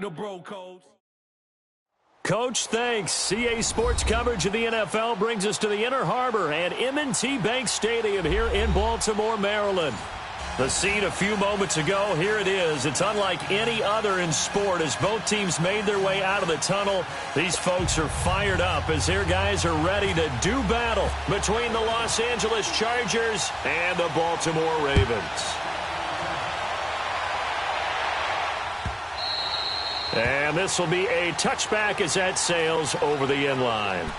the bro codes. Coach, thanks. CA Sports coverage of the NFL brings us to the Inner Harbor and M&T Bank Stadium here in Baltimore, Maryland. The scene a few moments ago, here it is. It's unlike any other in sport as both teams made their way out of the tunnel. These folks are fired up as their guys are ready to do battle between the Los Angeles Chargers and the Baltimore Ravens. And this will be a touchback as that sails over the end line.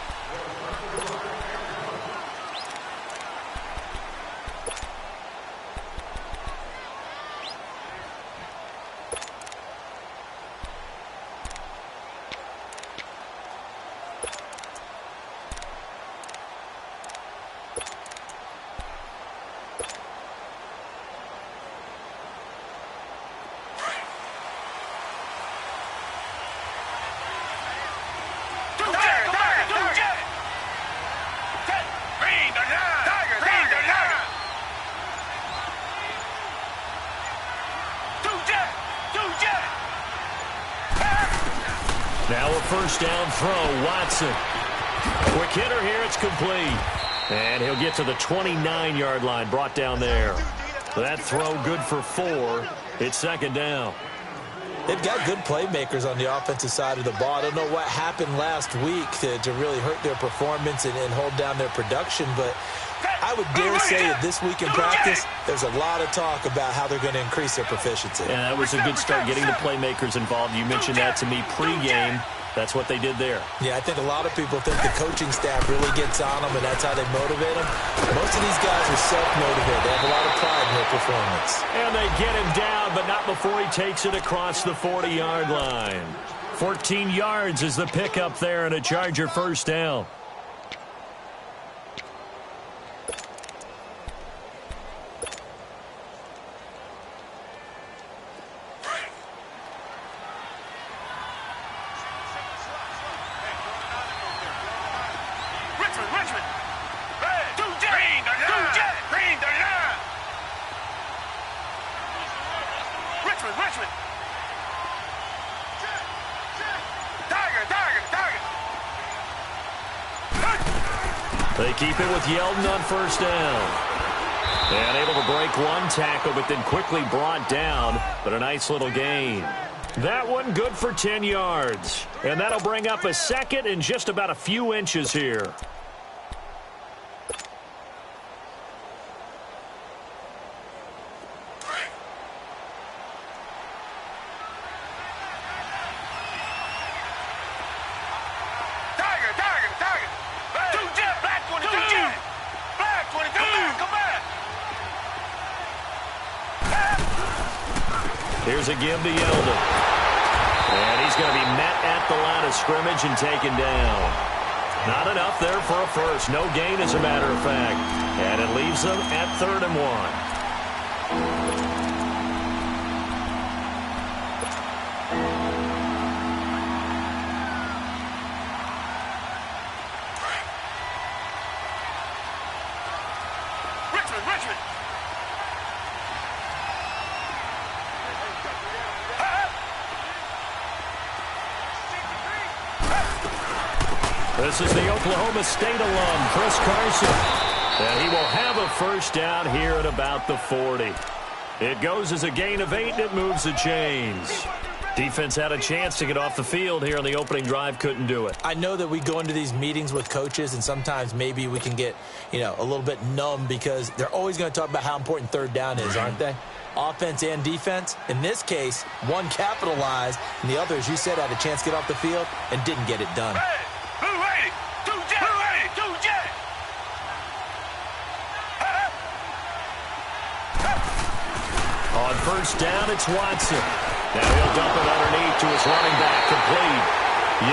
Now a first down throw, Watson. Quick hitter here, it's complete. And he'll get to the 29-yard line, brought down there. That throw good for 4. It's second down. They've got good playmakers on the offensive side of the ball. I don't know what happened last week to really hurt their performance and hold down their production, but I would dare say that this week in practice, there's a lot of talk about how they're going to increase their proficiency. And that was a good start, getting the playmakers involved. You mentioned that to me pregame. That's what they did there. Yeah, I think a lot of people think the coaching staff really gets on them, and that's how they motivate them. Most of these guys are self-motivated. They have a lot of pride in their performance. And they get him down, but not before he takes it across the 40-yard line. 14 yards is the pickup there, and a Charger first down. They keep it with Yeldon on first down. And able to break one tackle, but then quickly brought down. But a nice little gain. That one good for 10 yards. And that'll bring up a second and just about a few inches here. Here's a give to Yeldon. And he's going to be met at the line of scrimmage and taken down. Not enough there for a first. No gain, as a matter of fact. And it leaves them at 3rd and 1. This is the Oklahoma State alum, Chris Carson. And he will have a first down here at about the 40. It goes as a gain of 8, and it moves the chains. Defense had a chance to get off the field here on the opening drive, couldn't do it. I know that we go into these meetings with coaches, and sometimes maybe we can get, a little bit numb because they're always going to talk about how important 3rd down is, aren't they? Offense and defense. In this case, one capitalized, and the other, as you said, had a chance to get off the field and didn't get it done. On first down, it's Watson. Now he'll dump it underneath to his running back, complete.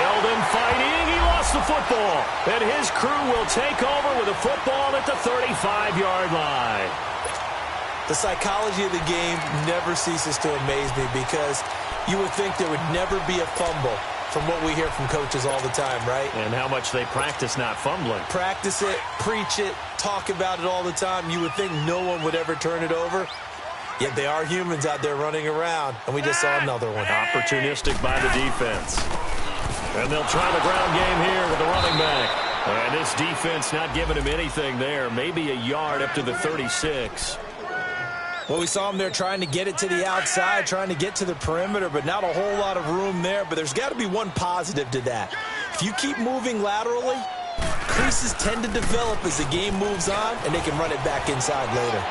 Yeldon fighting. He lost the football. And his crew will take over with a football at the 35-yard line. The psychology of the game never ceases to amaze me because you would think there would never be a fumble from what we hear from coaches all the time, right? And how much they practice not fumbling. Practice it, preach it, talk about it all the time. You would think no one would ever turn it over. Yet they are humans out there running around, and we just saw another one. Opportunistic by the defense. And they'll try the ground game here with the running back. And this defense not giving him anything there. Maybe a yard up to the 36. Well, we saw him there trying to get it to the outside, trying to get to the perimeter, but not a whole lot of room there. But there's got to be one positive to that. If you keep moving laterally, creases tend to develop as the game moves on, and they can run it back inside later.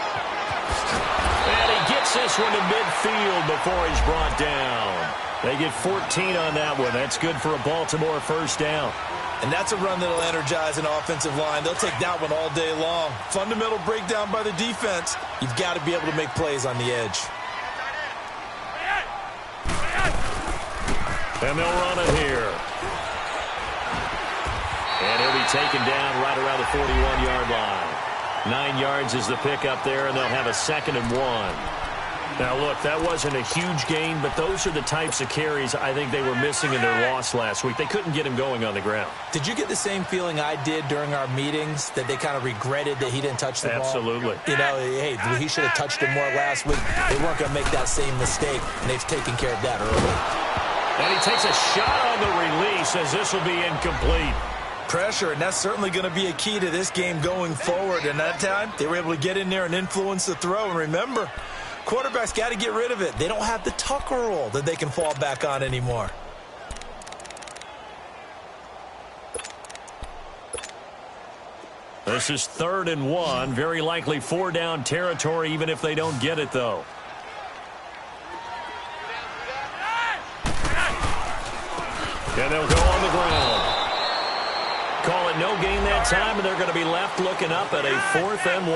And he gets this one to midfield before he's brought down. They get 14 on that one. That's good for a Baltimore first down. And that's a run that'll energize an offensive line. They'll take that one all day long. Fundamental breakdown by the defense. You've got to be able to make plays on the edge. And they'll run it here. And he'll be taken down right around the 41-yard line. 9 yards is the pickup there, and they'll have a 2nd and 1. Now, look, that wasn't a huge gain, but those are the types of carries I think they were missing in their loss last week. They couldn't get him going on the ground. Did you get the same feeling I did during our meetings, that they kind of regretted that he didn't touch the ball? Absolutely. You know, hey, he should have touched it more last week. They weren't going to make that same mistake, and they've taken care of that early. And he takes a shot on the release as this will be incomplete. Pressure, and that's certainly going to be a key to this game going forward. And that time, they were able to get in there and influence the throw. And remember, quarterbacks got to get rid of it. They don't have the Tucker roll that they can fall back on anymore. This is 3rd and 1. Very likely 4-down territory, even if they don't get it, though. And they'll go on the ground. Call it no gain that time, and they're going to be left looking up at a 4th and 1.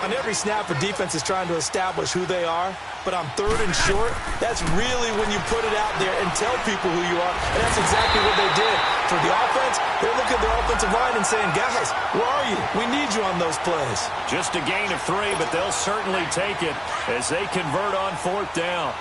On every snap, a defense is trying to establish who they are, but on 3rd and short, that's really when you put it out there and tell people who you are, and that's exactly what they did. For the offense, they're looking at their offensive line and saying, guys, where are you? We need you on those plays. Just a gain of 3, but they'll certainly take it as they convert on 4th down.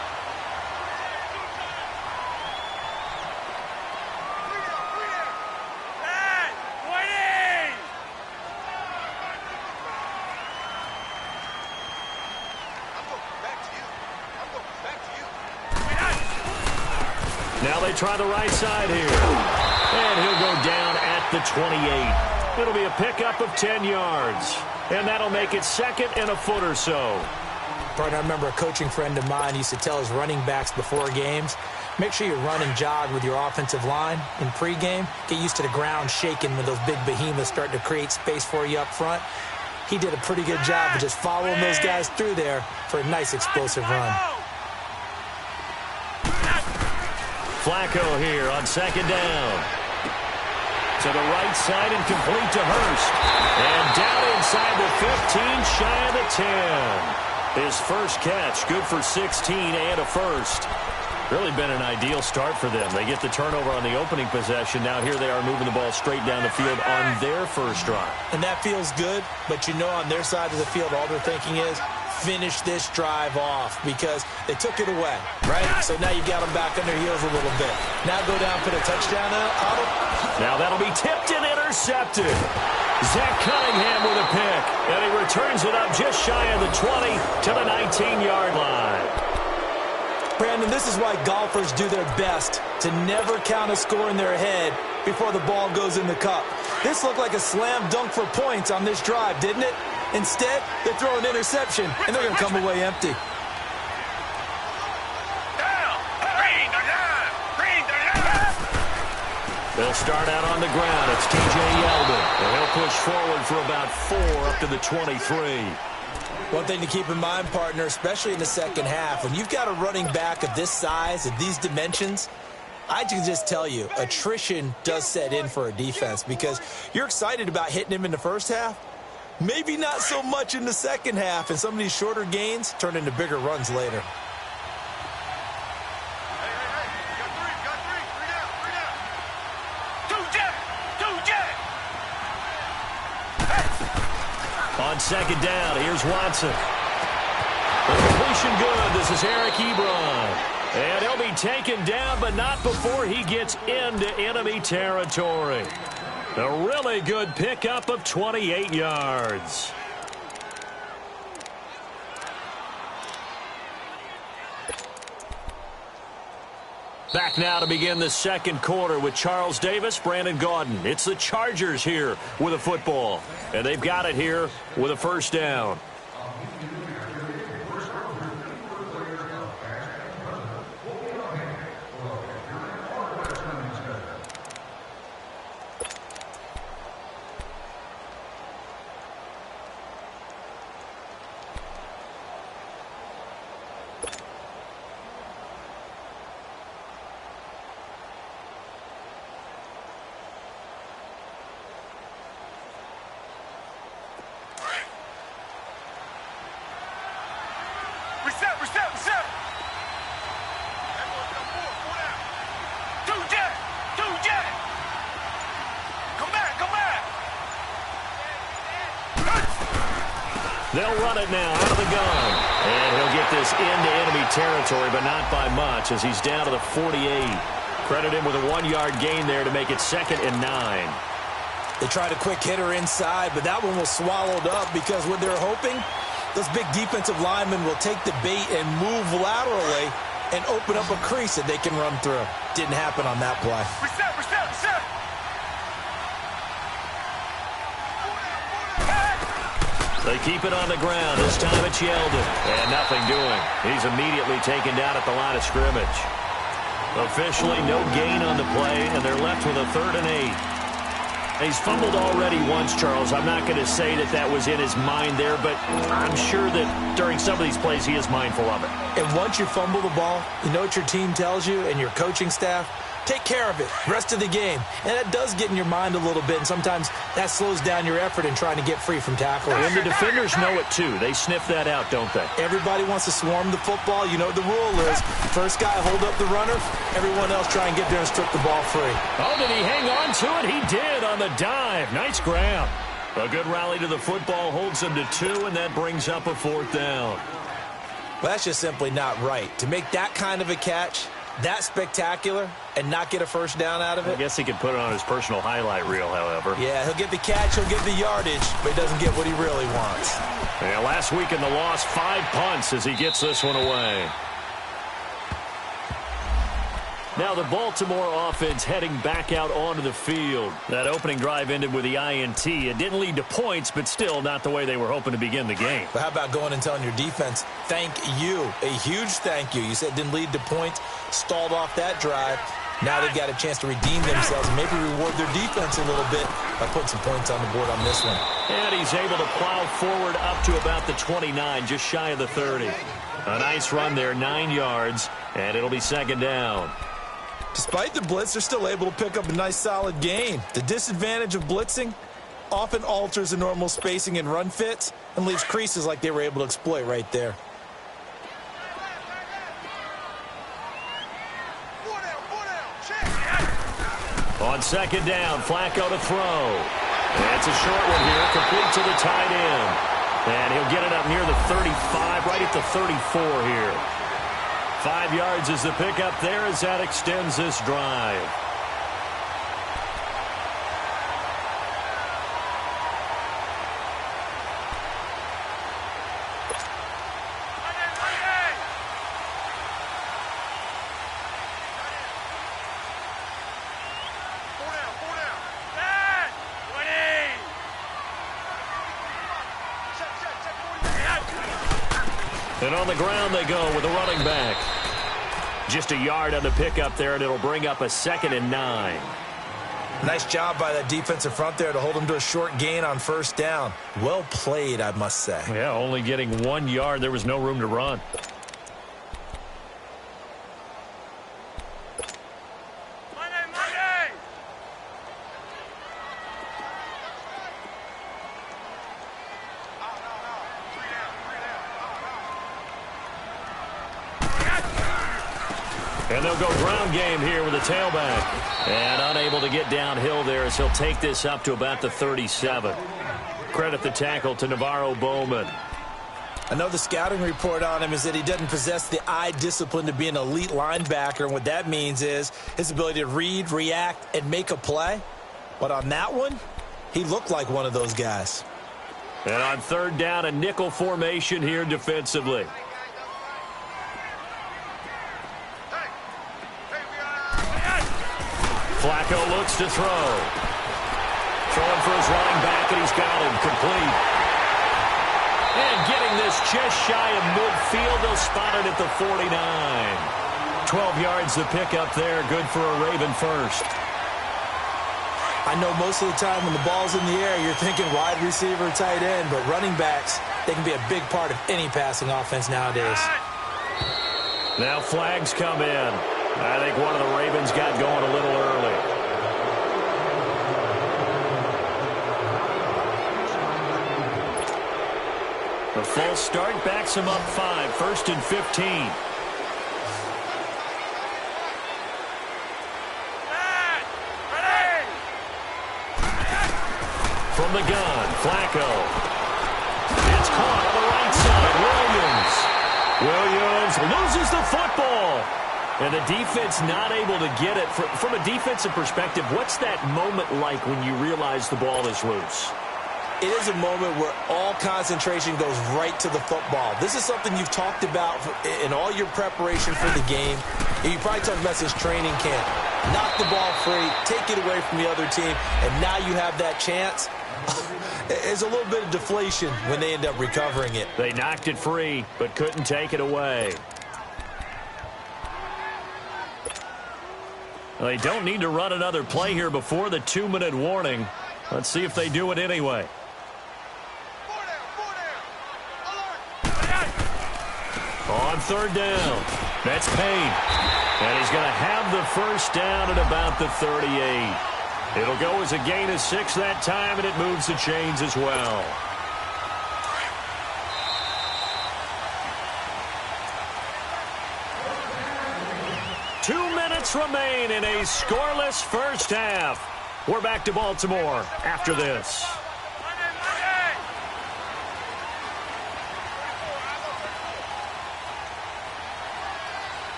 Now they try the right side here. And he'll go down at the 28. It'll be a pickup of 10 yards. And that'll make it 2nd and a foot or so. Partner, I remember a coaching friend of mine used to tell his running backs before games, make sure you run and jog with your offensive line in pregame. Get used to the ground shaking when those big behemoths start to create space for you up front. He did a pretty good job of just following those guys through there for a nice explosive run. Flacco here on 2nd down. To the right side and complete to Hurst. And down inside the 15, shy of the 10. His first catch, good for 16 and a first. Really been an ideal start for them. They get the turnover on the opening possession. Now here they are moving the ball straight down the field on their first drive. And that feels good, but you know on their side of the field all they're thinking is, finish this drive off because they took it away, right? So now you got them back on their heels a little bit. Now go down, put a touchdown on them. Now that'll be tipped and intercepted. Zach Cunningham with a pick, and he returns it up just shy of the 20 to the 19-yard line. Brandon, this is why golfers do their best to never count a score in their head before the ball goes in the cup. This looked like a slam dunk for points on this drive, didn't it? Instead, they throw an interception, and they're going to come away empty. They'll start out on the ground. It's T.J. Yeldon. And he'll push forward for about 4 up to the 23. One thing to keep in mind, partner, especially in the second half, when you've got a running back of this size, of these dimensions, I can just tell you, attrition does set in for a defense because you're excited about hitting him in the first half. Maybe not so much in the second half, and some of these shorter gains turn into bigger runs later. On 2nd down, here's Watson. The completion good. This is Eric Ebron. And he'll be taken down, but not before he gets into enemy territory. A really good pickup of 28 yards. Back now to begin the second quarter with Charles Davis, Brandon Gaudin. It's the Chargers here with a football. And they've got it here with a first down. They'll run it now out of the gun. And he'll get this into enemy territory, but not by much as he's down to the 48. Credit him with a 1-yard gain there to make it 2nd and 9. They tried a quick hitter inside, but that one was swallowed up because what they're hoping, those big defensive linemen will take the bait and move laterally and open up a crease that they can run through. Didn't happen on that play. Reset. They keep it on the ground. This time it's Yeldon. And nothing doing. He's immediately taken down at the line of scrimmage. Officially no gain on the play, and they're left with a 3rd and 8. He's fumbled already once, Charles. I'm not going to say that that was in his mind there, but I'm sure that during some of these plays he is mindful of it. And once you fumble the ball, you know what your team tells you and your coaching staff? Take care of it rest of the game. And that does get in your mind a little bit, and sometimes that slows down your effort in trying to get free from tackles. And the defenders know it too. They sniff that out, don't they? Everybody wants to swarm the football. You know what the rule is. First guy hold up the runner. Everyone else try and get there and strip the ball free. Oh, did he hang on to it? He did on the dive. Nice grab. A good rally to the football holds him to 2, and that brings up a 4th down. Well, that's just simply not right. To make that kind of a catch, that spectacular, and not get a first down out of it. I guess he could put it on his personal highlight reel, however. Yeah, he'll get the catch, he'll get the yardage, but he doesn't get what he really wants. Yeah, last week in the loss, 5 punts as he gets this one away. Now the Baltimore offense heading back out onto the field. That opening drive ended with the INT. It didn't lead to points, but still not the way they were hoping to begin the game. But how about going and telling your defense, thank you, a huge thank you. You said it didn't lead to points, stalled off that drive. Now they've got a chance to redeem themselves and maybe reward their defense a little bit by putting some points on the board on this one. And he's able to plow forward up to about the 29, just shy of the 30. A nice run there, 9 yards, and it'll be 2nd down. Despite the blitz, they're still able to pick up a nice solid gain. The disadvantage of blitzing often alters the normal spacing and run fits and leaves creases like they were able to exploit right there. On 2nd down, Flacco to throw. It's a short one here, complete to the tight end. And he'll get it up near the 35, right at the 34 here. 5 yards is the pickup there as that extends this drive. And on the ground they go with a running back. Just a yard on the pickup there, and it'll bring up a 2nd and 9. Nice job by that defensive front there to hold him to a short gain on 1st down. Well played, I must say. Yeah, only getting 1 yard. There was no room to run. And they'll go ground game here with a tailback. And unable to get downhill there as he'll take this up to about the 37. Credit the tackle to Navarro Bowman. I know the scouting report on him is that he doesn't possess the eye discipline to be an elite linebacker. And what that means is his ability to read, react, and make a play. But on that one, he looked like one of those guys. And on 3rd down, a nickel formation here defensively. Hey, we Flacco looks to throw. Throwing for his running back, and he's got him complete. And getting this just shy of midfield, they'll spot it at the 49. 12 yards the pickup there, good for a Raven first. I know most of the time when the ball's in the air, you're thinking wide receiver, tight end, but running backs, they can be a big part of any passing offense nowadays. Now flags come in. I think one of the Ravens got going a little early. The false start backs him up 5, 1st and 15. From the gun, Flacco. It's caught on the right side. Williams loses the football. And the defense not able to get it. From a defensive perspective, what's that moment like when you realize the ball is loose? It is a moment where all concentration goes right to the football. This is something you've talked about in all your preparation for the game. You probably talked about since training camp. Knock the ball free, take it away from the other team, and now you have that chance. There's a little bit of deflation when they end up recovering it. They knocked it free, but couldn't take it away. Well, they don't need to run another play here before the 2-minute warning. Let's see if they do it anyway. On 3rd down, that's Payne. And he's going to have the first down at about the 38. It'll go as a gain of 6 that time, and it moves the chains as well. Remain in a scoreless first half. We're back to Baltimore after this.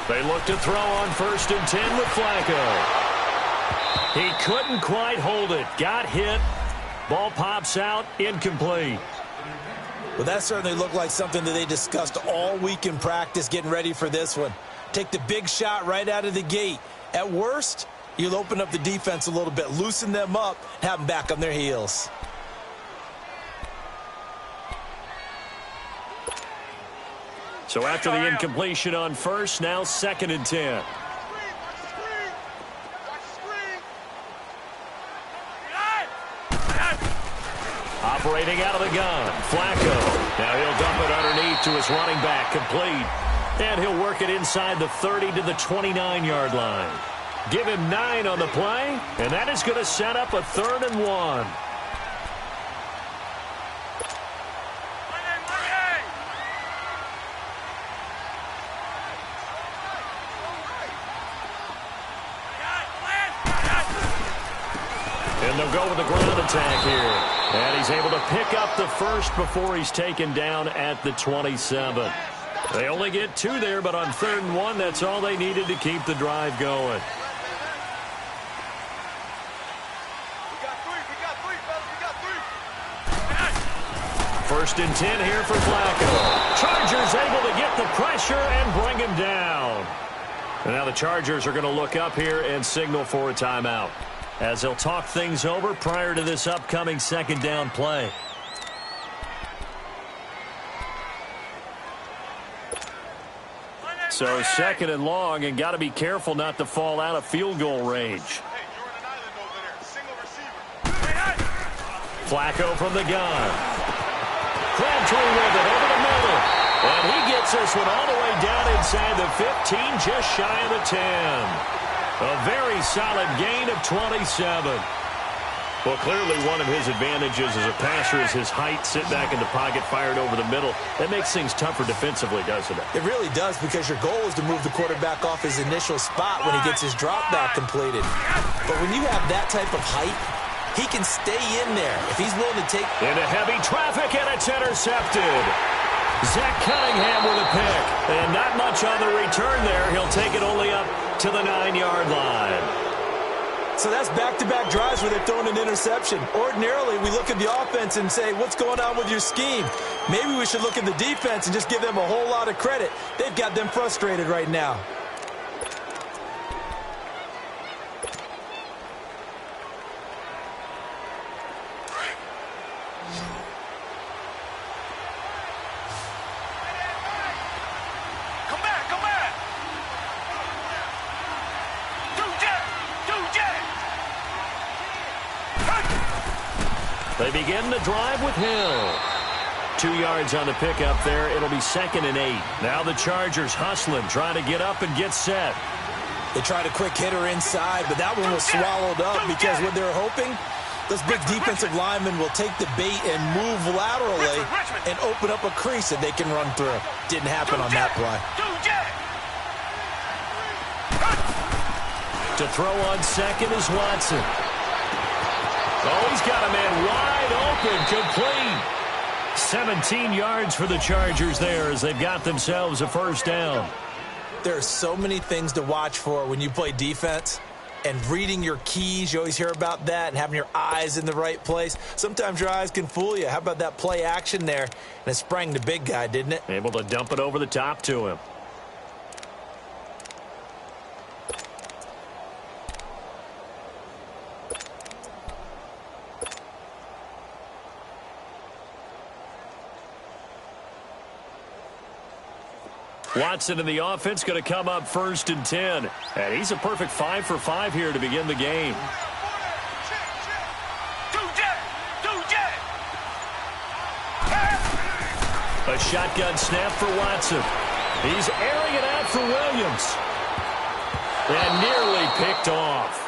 They look to throw on 1st and 10 with Flacco. He couldn't quite hold it. Got hit. Ball pops out. Incomplete. Well, that certainly looked like something that they discussed all week in practice getting ready for this one. Take the big shot right out of the gate. At worst, you'll open up the defense a little bit, loosen them up, and have them back on their heels. So after the incompletion on 1st, now 2nd and 10. Operating out of the gun, Flacco. Now he'll dump it underneath to his running back, complete. And he'll work it inside the 30 to the 29-yard line. Give him 9 on the play, and that is going to set up a 3rd and 1. And they'll go with the ground attack here. And he's able to pick up the first before he's taken down at the 27. They only get 2 there, but on 3rd and 1, that's all they needed to keep the drive going. First and 10 here for Flacco. Chargers able to get the pressure and bring him down. And now the Chargers are going to look up here and signal for a timeout, as they'll talk things over prior to this upcoming 2nd down play. So 2nd and long, and got to be careful not to fall out of field goal range. Flacco from the gun. Crabtree with it over the middle. And he gets this one all the way down inside the 15, just shy of the 10. A very solid gain of 27. Well, clearly one of his advantages as a passer is his height. Sit back in the pocket, fired over the middle. That makes things tougher defensively, doesn't it? It really does, because your goal is to move the quarterback off his initial spot when he gets his drop back completed. But when you have that type of height, he can stay in there if he's willing to take. Into heavy traffic, and it's intercepted. Zach Cunningham with a pick. And not much on the return there. He'll take it only up to the 9-yard line. So that's back-to-back drives where they're throwing an interception. Ordinarily, we look at the offense and say, what's going on with your scheme? Maybe we should look at the defense and just give them a whole lot of credit. They've got them frustrated right now. They begin the drive with Hill. 2 yards on the pickup there. It'll be 2nd and 8. Now the Chargers hustling, trying to get up and get set. They tried a quick hitter inside, but that one was swallowed up because what they're hoping, those big defensive linemen will take the bait and move laterally and open up a crease that they can run through. Didn't happen on that play. To throw on second is Watson. Oh, he's got a man wide open, complete. 17 yards for the Chargers there as they've got themselves a first down. There are so many things to watch for when you play defense. And reading your keys, you always hear about that, and having your eyes in the right place. Sometimes your eyes can fool you. How about that play action there? And it sprang the big guy, didn't it? Able to dump it over the top to him. Watson in the offense going to come up 1st and 10. And he's a perfect 5 for 5 here to begin the game. A shotgun snap for Watson. He's airing it out for Williams. And nearly picked off.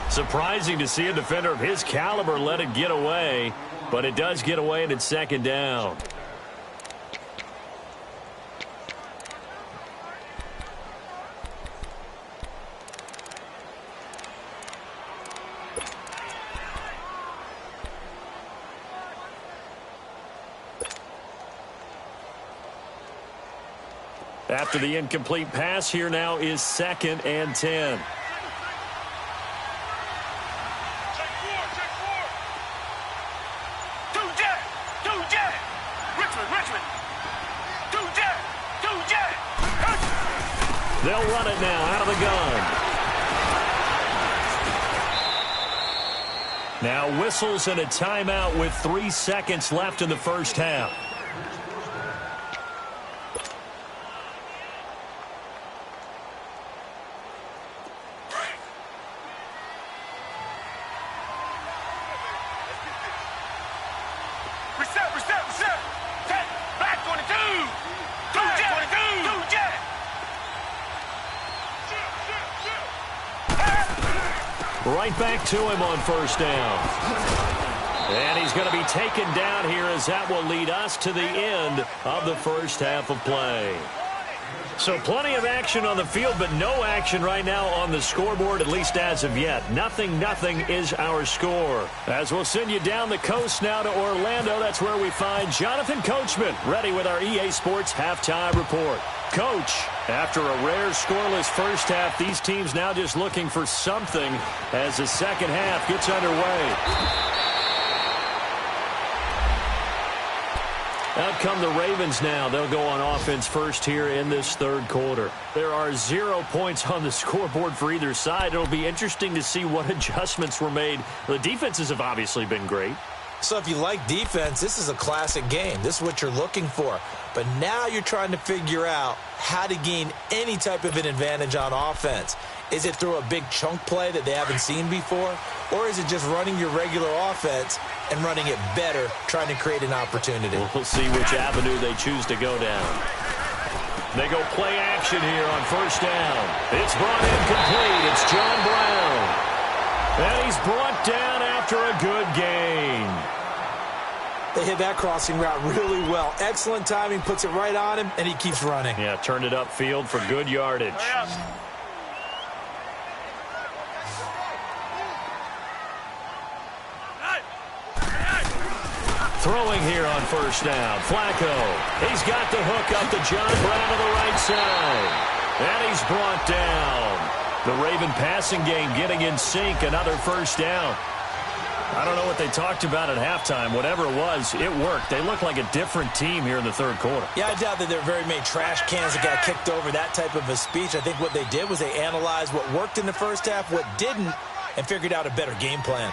Surprising to see a defender of his caliber let it get away. But it does get away and it's 2nd down. After the incomplete pass, here now is 2nd and 10. They'll run it now out of the gun. Now whistles and a timeout with 3 seconds left in the first half. Right back to him on first down. And he's going to be taken down here as that will lead us to the end of the first half of play. So plenty of action on the field, but no action right now on the scoreboard, at least as of yet. 0-0 is our score. As we'll send you down the coast now to Orlando, that's where we find Jonathan Coachman, ready with our EA Sports Halftime Report. Coach, after a rare scoreless first half, these teams now just looking for something as the second half gets underway. Out come the Ravens now. They'll go on offense first here in this third quarter. There are 0 points on the scoreboard for either side. It'll be interesting to see what adjustments were made. The defenses have obviously been great. So if you like defense, this is a classic game. This is what you're looking for. But now you're trying to figure out how to gain any type of an advantage on offense. Is it through a big chunk play that they haven't seen before? Or is it just running your regular offense and running it better, trying to create an opportunity? We'll see which avenue they choose to go down. They go play action here on first down. It's brought in complete. It's John Brown. And he's brought down after a good gain. They hit that crossing route really well. Excellent timing, puts it right on him, and he keeps running. Yeah, turned it upfield for good yardage. Throwing here on first down. Flacco. He's got the hook up to John Brown to the right side. And he's brought down. The Raven passing game getting in sync, another first down. I don't know what they talked about at halftime. Whatever it was, it worked. They look like a different team here in the third quarter. Yeah, I doubt that there are very many trash cans that got kicked over, that type of a speech. I think what they did was they analyzed what worked in the first half, what didn't, and figured out a better game plan.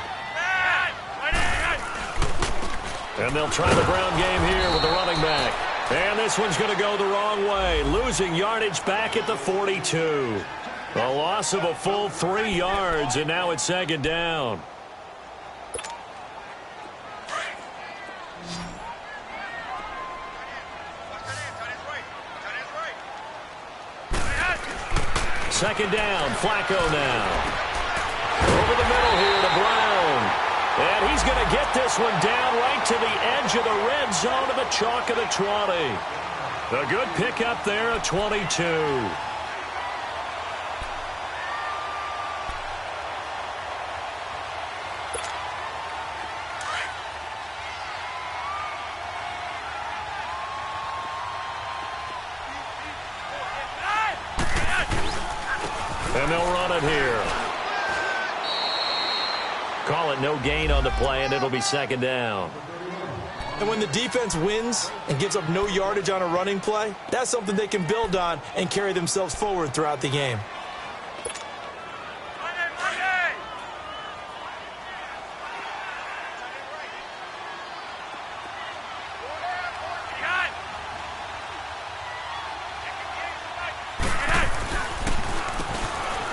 And they'll try the ground game here with the running back. And this one's going to go the wrong way, losing yardage back at the 42. A loss of a full 3 yards, and now it's second down. Second down, Flacco now. Over the middle here to Brown. And he's going to get this one down right to the edge of the red zone of the chalk of the 20. A good pickup there at 22. And they'll run it here. Call it no gain on the play, and it'll be second down. And when the defense wins and gives up no yardage on a running play, that's something they can build on and carry themselves forward throughout the game.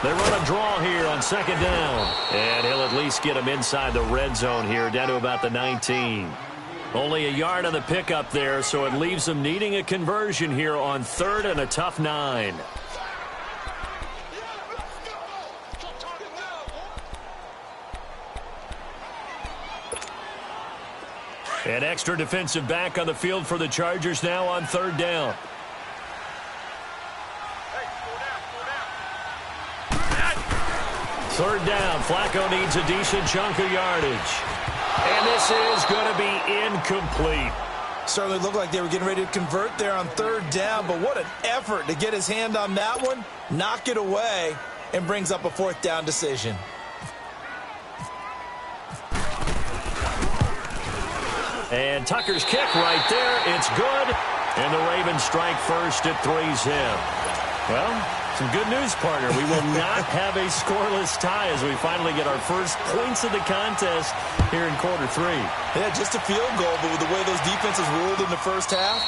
They run a draw here on second down. And he'll at least get him inside the red zone here, down to about the 19. Only a yard on the pickup there, so it leaves them needing a conversion here on third and a tough 9. An extra defensive back on the field for the Chargers now on third down. Third down, Flacco needs a decent chunk of yardage. And this is going to be incomplete. Certainly looked like they were getting ready to convert there on third down, but what an effort to get his hand on that one, knock it away, and brings up a fourth down decision. And Tucker's kick right there, it's good. And the Ravens strike first at 3-zip. Well, some good news, partner. We will not have a scoreless tie as we finally get our first points of the contest here in quarter 3. Yeah, just a field goal, but with the way those defenses ruled in the first half,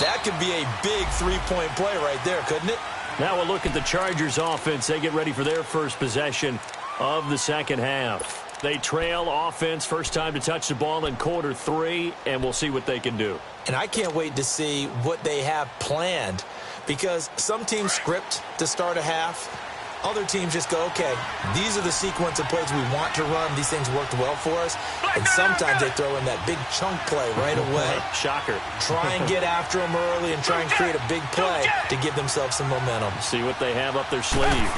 that could be a big three-point play right there, couldn't it? Now we'll look at the Chargers offense. They get ready for their first possession of the second half. They trail offense, first time to touch the ball in quarter 3, and we'll see what they can do. And I can't wait to see what they have planned, because some teams script to start a half. Other teams just go, okay, these are the sequence of plays we want to run. These things worked well for us. And sometimes they throw in that big chunk play right away. Shocker. Try and get after them early and try and create a big play to give themselves some momentum. See what they have up their sleeve.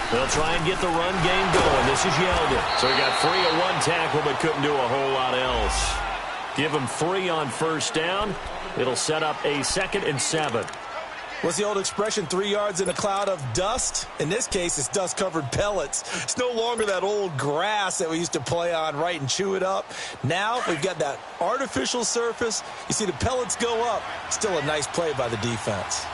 They'll try and get the run game going. This is Yeldon. So he got 3 at 1 tackle, but couldn't do a whole lot else. Give him 3 on first down. It'll set up a 2nd and 7. What's the old expression, 3 yards in a cloud of dust? In this case, it's dust-covered pellets. It's no longer that old grass that we used to play on, right, and chew it up. Now we've got that artificial surface. You see the pellets go up. Still a nice play by the defense.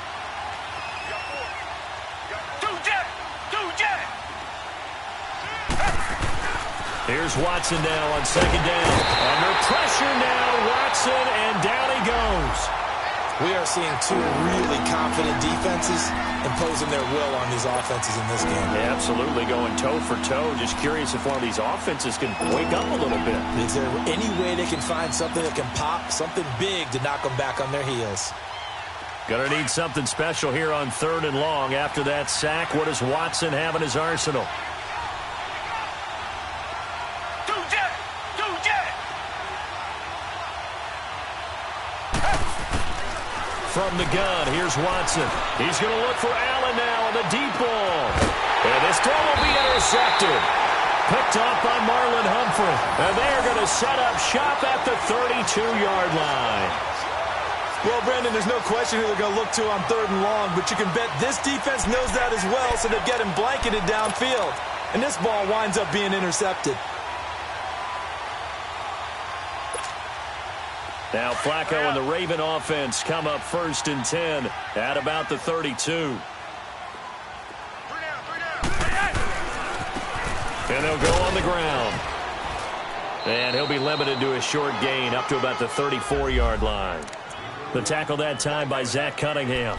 Here's Watson now on second down. Under pressure now, Watson, and down he goes. We are seeing 2 really confident defenses imposing their will on these offenses in this game. Yeah, absolutely, going toe for toe. Just curious if one of these offenses can wake up a little bit. Is there any way they can find something that can pop, something big to knock them back on their heels? Gonna need something special here on third and long. After that sack, what does Watson have in his arsenal? From the gun, here's Watson. He's going to look for Allen now on the deep ball. And this throw will be intercepted. Picked off by Marlon Humphrey. And they are going to set up shop at the 32-yard line. Well, Brandon, there's no question who they're going to look to on 3rd and long, but you can bet this defense knows that as well, so they're getting blanketed downfield. And this ball winds up being intercepted. Now Flacco and the Raven offense come up 1st and 10 at about the 32. And they'll go on the ground. And he'll be limited to a short gain up to about the 34-yard line. The tackle that time by Zach Cunningham.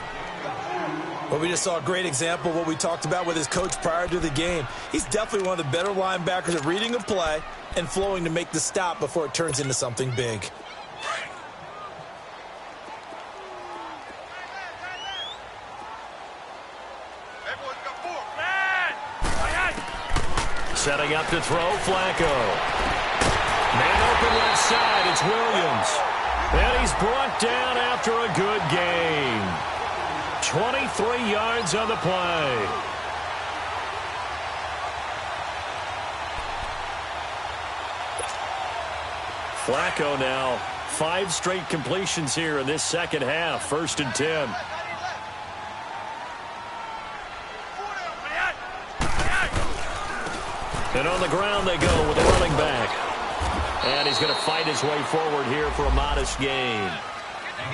Well, we just saw a great example of what we talked about with his coach prior to the game. He's definitely one of the better linebackers at reading a play and flowing to make the stop before it turns into something big. Setting up to throw, Flacco. Man open left side, it's Williams. And he's brought down after a good gain. 23 yards on the play. Flacco now, 5 straight completions here in this second half, 1st and 10. And on the ground they go with a running back. And he's going to fight his way forward here for a modest gain.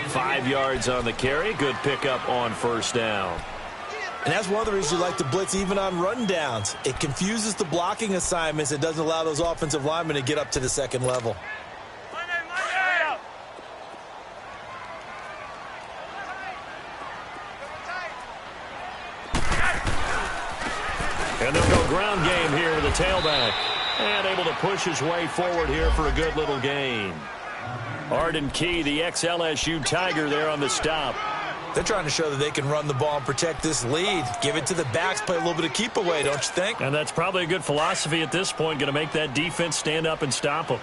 5 yards on the carry. Good pickup on 1st down. And that's one of the reasons you like to blitz even on rundowns. It confuses the blocking assignments. It doesn't allow those offensive linemen to get up to the second level. And they'll go ground game here with the tailback. And able to push his way forward here for a good little gain. Arden Key, the ex-LSU Tiger, there on the stop. They're trying to show that they can run the ball and protect this lead. Give it to the backs, play a little bit of keep away, don't you think? And that's probably a good philosophy at this point, going to make that defense stand up and stop them.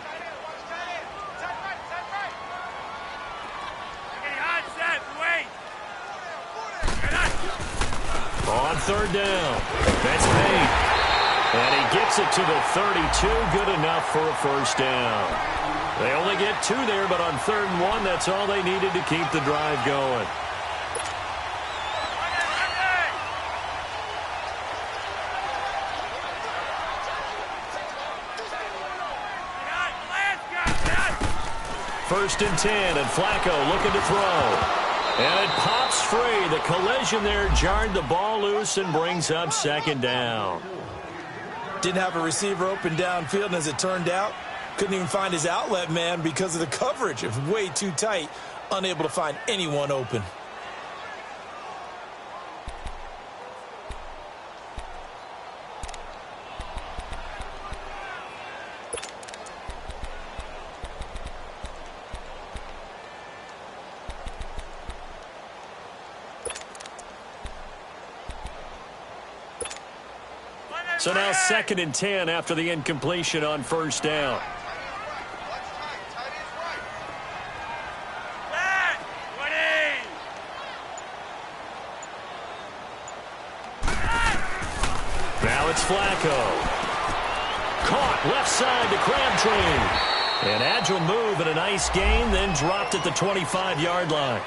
On 3rd down, that's Payne. And he gets it to the 32, good enough for a 1st down. They only get 2 there, but on 3rd and 1, that's all they needed to keep the drive going. First and 10, and Flacco looking to throw. And it pops free. The collision there jarred the ball loose and brings up 2nd down. Didn't have a receiver open downfield, and as it turned out, couldn't even find his outlet man because of the coverage. It was way too tight, unable to find anyone open. So now 2nd and 10 after the incompletion on 1st down. Now it's Flacco. Caught left side to Crabtree. An agile move and a nice gain, then dropped at the 25-yard line.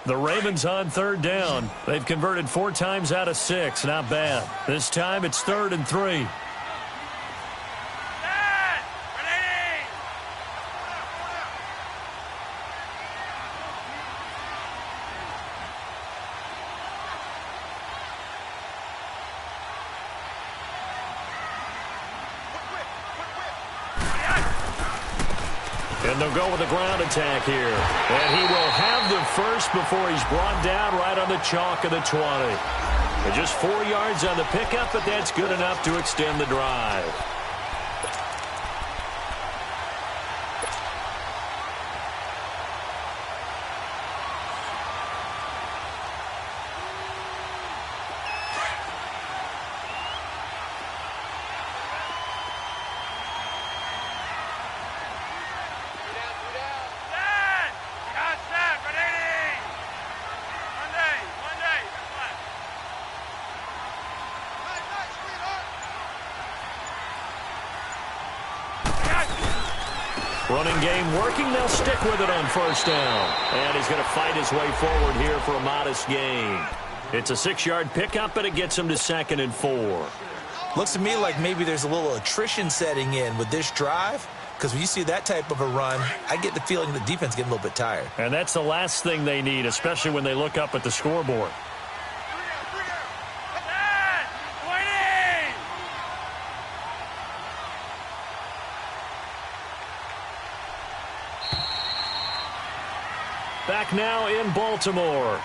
The Ravens on 3rd down. They've converted 4 times out of 6. Not bad. This time it's 3rd and 3. And they'll go with a ground attack here. And he will have the first before he's brought down right on the chalk of the 20. And just 4 yards on the pickup, but that's good enough to extend the drive. Running game working. They'll stick with it on first down. And he's going to fight his way forward here for a modest gain. It's a 6-yard pickup, and it gets him to 2nd and 4. Looks to me like maybe there's a little attrition setting in with this drive, because when you see that type of a run, I get the feeling the defense getting a little bit tired. And that's the last thing they need, especially when they look up at the scoreboard. Back now in Baltimore.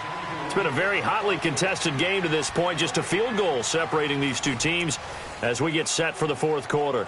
It's been a very hotly contested game to this point. Just a field goal separating these two teams as we get set for the fourth quarter.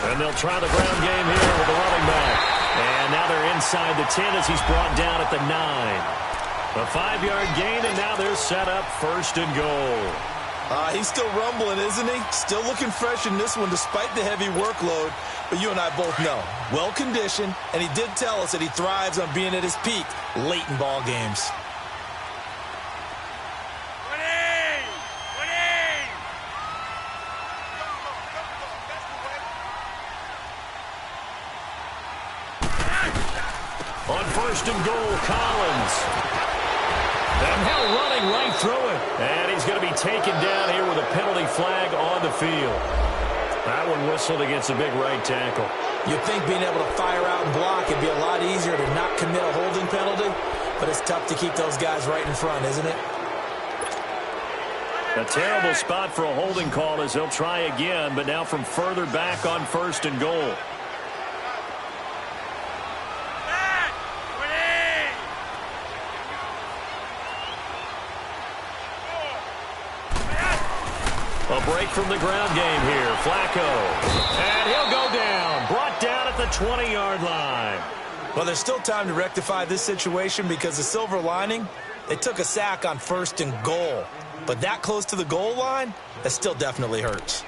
And they'll try the ground game here with the running back. And now they're inside the 10 as he's brought down at the 9. A 5-yard gain, and now they're set up 1st and goal. He's still rumbling, isn't he? Still looking fresh in this one despite the heavy workload. But you and I both know, well-conditioned, and he did tell us that he thrives on being at his peak late in ball games. On 1st and goal, Collins. And now running right through it. And he's going to be taken down here with a penalty flag on the field. That one whistled against a big right tackle. You'd think being able to fire out and block would be a lot easier to not commit a holding penalty, but it's tough to keep those guys right in front, isn't it? A terrible spot for a holding call as they'll try again, but now from further back on 1st and goal. A break from the ground game here. Flacco. And he'll go down. Brought down at the 20-yard line. Well, there's still time to rectify this situation because the silver lining, they took a sack on 1st and goal. But that close to the goal line, that still definitely hurts.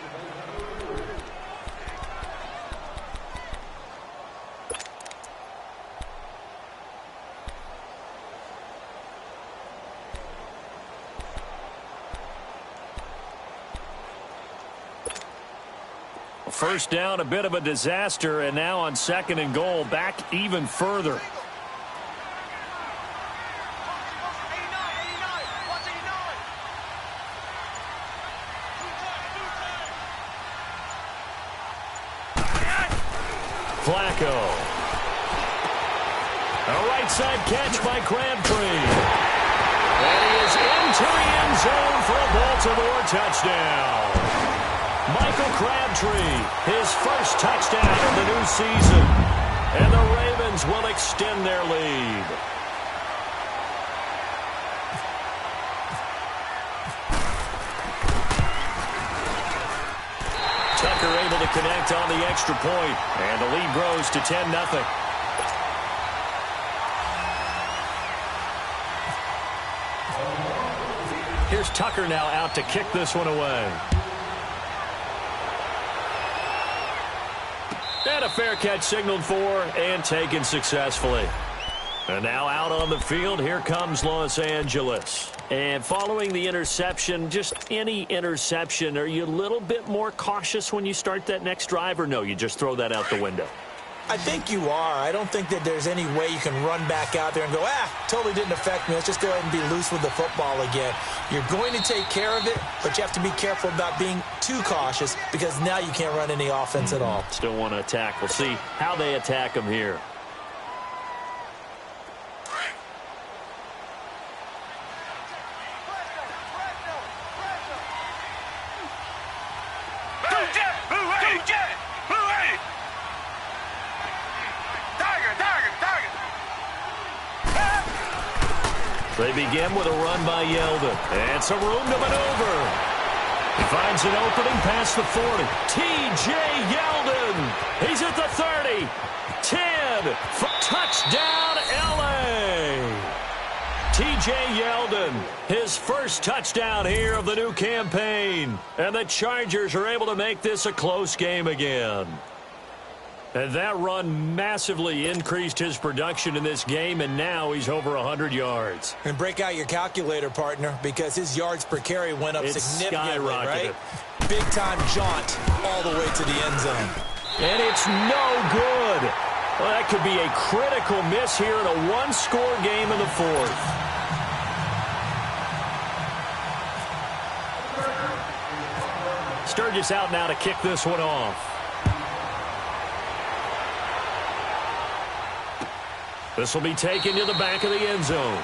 First down, a bit of a disaster, and now on 2nd and goal, back even further. Flacco. A right side catch by Crabtree. And he is into the end zone for a Baltimore touchdown. Michael Crabtree, his first touchdown of the new season. And the Ravens will extend their lead. Tucker able to connect on the extra point, and the lead grows to 10-0. Here's Tucker now out to kick this one away. And a fair catch signaled for and taken successfully. And now out on the field, here comes Los Angeles. And following the interception, just any interception, are you a little bit more cautious when you start that next drive, or no, you just throw that out the window? I think you are. I don't think that there's any way you can run back out there and go, totally didn't affect me. Let's just go ahead and be loose with the football again. You're going to take care of it, but you have to be careful about being too cautious because now you can't run any offense at all. Still want to attack. We'll see how they attack them here. They begin with a run by Yeldon. And some room to maneuver. He finds an opening past the 40. T.J. Yeldon. He's at the 30. 10. Touchdown, L.A. T.J. Yeldon, his first touchdown here of the new campaign. And the Chargers are able to make this a close game again. And that run massively increased his production in this game, and now he's over 100 yards. And break out your calculator, partner, because his yards per carry went up significantly, right? Big-time jaunt all the way to the end zone. And it's no good. Well, that could be a critical miss here in a one-score game in the fourth. Sturgis out now to kick this one off. This will be taken to the back of the end zone.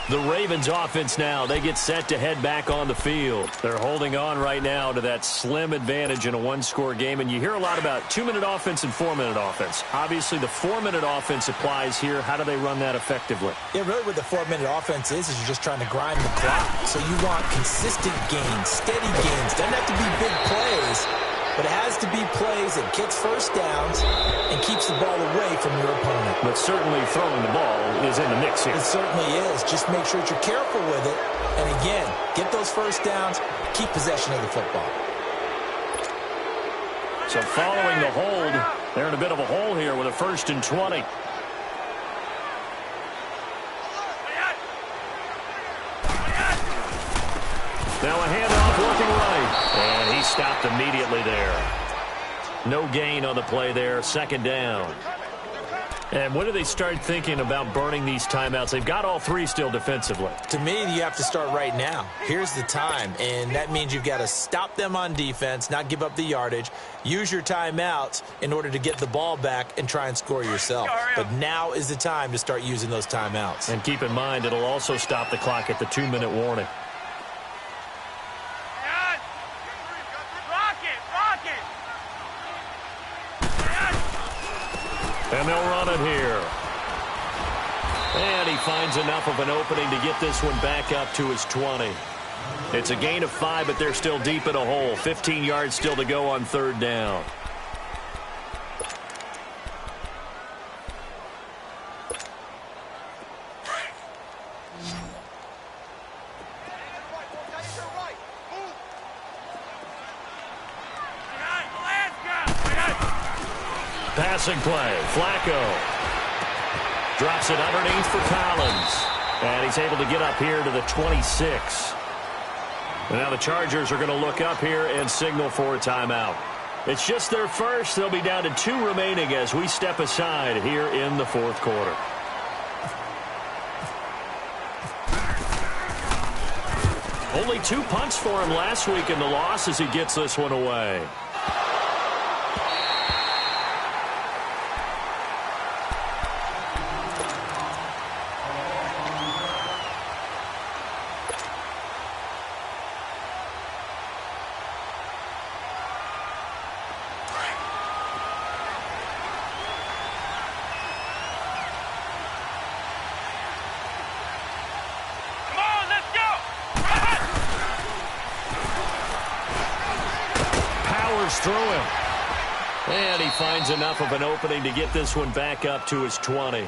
The Ravens offense now, they get set to head back on the field. They're holding on right now to that slim advantage in a one-score game, and you hear a lot about 2-minute offense and 4-minute offense. Obviously, the 4-minute offense applies here. How do they run that effectively? Yeah, really what the 4-minute offense is you're just trying to grind the clock. So you want consistent gains, steady gains. Doesn't have to be big plays, but it has to be plays that gets first downs and keeps the ball away from your opponent. But certainly throwing the ball is in the mix here. It certainly is. Just make sure that you're careful with it. And again, get those first downs, keep possession of the football. So following the hold, they're in a bit of a hole here with a 1st and 20. Now a handoff working right. And he stopped immediately there. No gain on the play there. 2nd down. And when do they start thinking about burning these timeouts? They've got all 3 still defensively. To me, you have to start right now. Here's the time, and that means you've got to stop them on defense, not give up the yardage, use your timeouts in order to get the ball back and try and score yourself. But now is the time to start using those timeouts. And keep in mind, it'll also stop the clock at the 2-minute warning. And they'll run it here. And he finds enough of an opening to get this one back up to his 20. It's a gain of 5, but they're still deep in a hole. 15 yards still to go on 3rd down. Passing play. Flacco drops it underneath for Collins. And he's able to get up here to the 26. And now the Chargers are going to look up here and signal for a timeout. It's just their first. They'll be down to 2 remaining as we step aside here in the 4th quarter. Only 2 punts for him last week in the loss as he gets this one away. Through him. And he finds enough of an opening to get this one back up to his 20.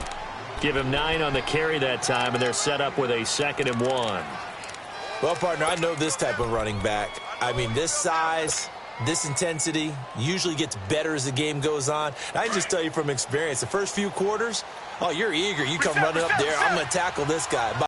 Give him 9 on the carry that time, and they're set up with a 2nd and 1. Well, partner, I know this type of running back. I mean, this size, this intensity usually gets better as the game goes on. And I can just tell you from experience, the first few quarters, oh, you're eager. You come running up there. I'm going to tackle this guy.